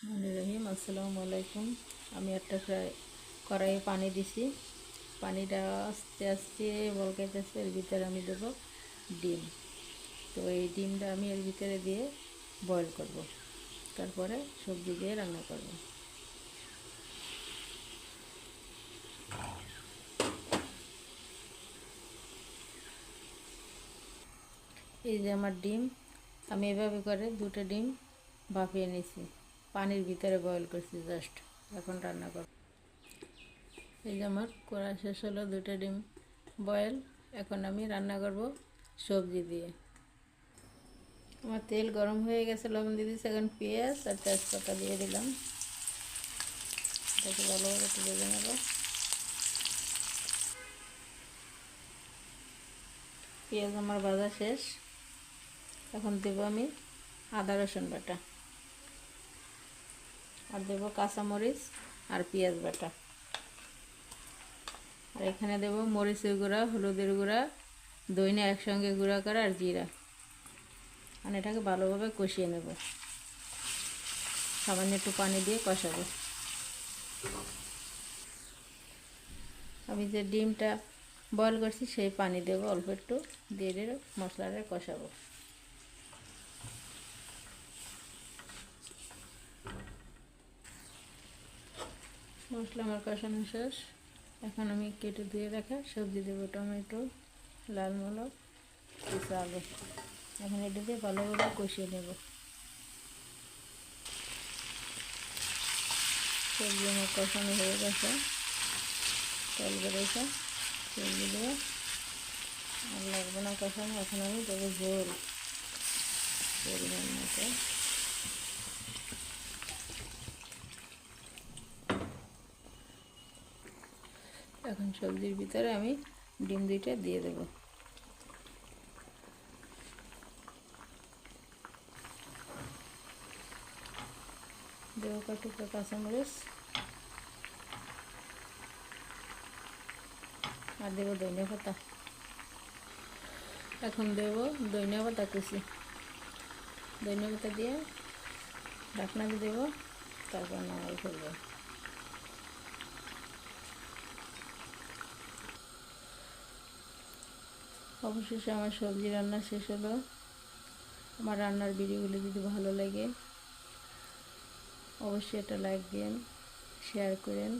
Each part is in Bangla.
রহিম আসসালামু আলাইকুম। আমি একটা কড়াইয়ে পানি দিছি, পানিটা আস্তে আস্তে বলকাইতেছে। এর ভিতরে আমি দেবো ডিম। তো এই ডিমটা আমি এর ভিতরে দিয়ে বয়েল করব, তারপরে সবজি দিয়ে রান্না করব। এই যে আমার ডিম, আমি এভাবে করে দুটো ডিম ভাপিয়ে নিয়েছি, পানির ভিতরে বয়েল করছি জাস্ট। এখন রান্না করব। এই যে আমার করা শেষ হলো, দুটো ডিম বয়েল। এখন আমি রান্না করব সবজি দিয়ে। আমার তেল গরম হয়ে গেছে, লবণ দিয়ে দিচ্ছি। এখন পেঁয়াজ আর তেজপাতা দিয়ে দিলাম, এটাকে ভালোভাবে একটু ভেজে নেব। পেঁয়াজ আমার ভাজা শেষ। এখন দেবো আমি আদা রসুন বাটা, আর দেবো কাঁচামরিচ আর পেঁয়াজ বাটা। আর এখানে দেবো মরিচের গুঁড়া, হলুদের গুঁড়া, দইনা একসঙ্গে গুঁড়া করা, আর জিরা। আর এটাকে ভালোভাবে কষিয়ে নেব, সামান্য একটু পানি দিয়ে কষাবো। আমি যে ডিমটা বয়েল করছি সেই পানি দেবো, অল্প একটু দিয়ে দিয়ে মশলাটা কষাবো। মশলা আমার কষানো শেষ। এখন আমি কেটে ধুয়ে রাখা সবজি দেবো, টমেটো, লাল মূলো, কিছু আলু। এখন এটা দিয়ে ভালোভাবে কষিয়ে নেব। সবজি আমার কষানো হয়ে গেছে, তেল বেরোছে। সবজি দেবো, আর লাগবে না কষানো। এখন আমি দেবো ঝোল পরিমাণ মতো। এখন সবজির ভিতরে আমি ডিম দুইটা দিয়ে দেবো। দেবো কয়েকটা কাঁচামরিচ, আর দেবো ধনিয়া পাতা। এখন দেবো ধনিয়া পাতা কুচি। ধনিয়া পাতা দিয়ে ঢাকনা দিয়ে দেবো, তারপর নাড়াই ফেলবো। অবশেষে আমার সবজি রান্না শেষ হলো। আমার রান্নার ভিডিওগুলো যদি ভালো লাগে অবশ্যই একটা লাইক দিন, শেয়ার করেন।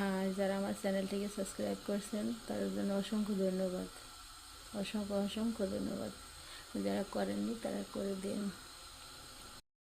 আর যারা আমার চ্যানেলটিকে সাবস্ক্রাইব করছেন তাদের জন্য অসংখ্য ধন্যবাদ, অসংখ্য অসংখ্য ধন্যবাদ। যারা করেননি তারা করে দিন।